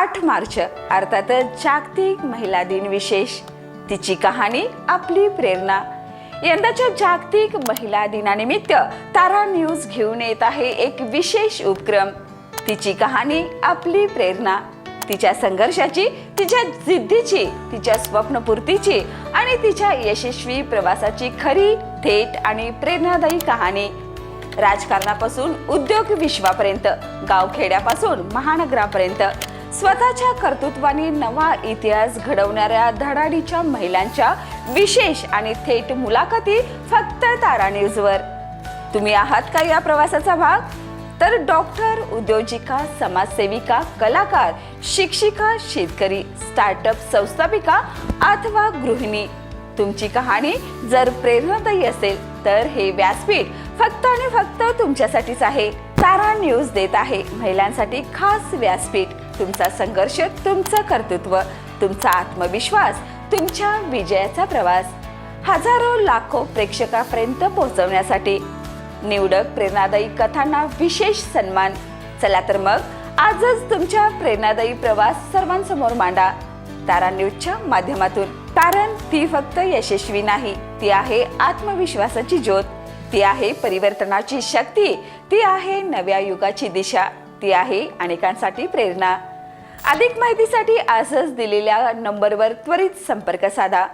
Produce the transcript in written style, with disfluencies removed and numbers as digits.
8 मार्च अर्थातच जागतिक महिला दिन विशेष. तिची कहाणी आपली प्रेरणा. यंदाच्या जागतिक महिला दिनानिमित्त तारा न्यूज घेऊन येत आहे एक विशेष उपक्रम. तिची कहाणी आपली प्रेरणा. तिच्या संघर्षाची, तिच्या जिद्दीची, तिच्या स्वप्नपूर्तीची आणि तिच्या यशस्वी प्रवासाची खरी, थेट आणि प्रेरणादायी कहाणी. राजकारणापासून उद्योग विश्वापर्यंत, गावखेड्यापासून महानगरापर्यंत स्वतःच्या कर्तृत्वाने नवा इतिहास घडवणाऱ्या धडाडीच्या महिलांच्या विशेष आणि थेट मुलाखती फक्त तारा न्यूजवर. तुम्ही आहात का या प्रवासाचा भाग? तर डॉक्टर, उद्योजिका, समाजसेविका, कलाकार, शिक्षिका, शेतकरी, स्टार्टअप संस्थापिका अथवा गृहिणी, तुमची कहाणी जर प्रेरणादायी असेल तर हे व्यासपीठ फक्त आणि फक्त तुमच्यासाठीच आहे. तारा न्यूज देत आहे महिलांसाठी खास व्यासपीठ. तुमचा संघर्ष, तुमचं कर्तृत्व, तुमचा आत्मविश्वास, तुमच्या विजयाचा प्रवास हजारो लाखो प्रेक्षकांपर्यंत पोहोचवण्यासाठी. निवडक प्रेरणादायी कथांना विशेष सन्मान. चला तर मग आजच तुमच्या प्रेरणादायी प्रवास सर्वांसमोर मांडा तारा न्यूजच्या माध्यमातून. कारण ती फक्त यशस्वी नाही, ती आहे आत्मविश्वासाची ज्योत, ती आहे परिवर्तनाची शक्ती, ती आहे नव्या युगाची दिशा, ती आहे अनेकांसाठी प्रेरणा. अधिक माहितीसाठी आजच दिलेल्या नंबरवर त्वरित संपर्क साधा.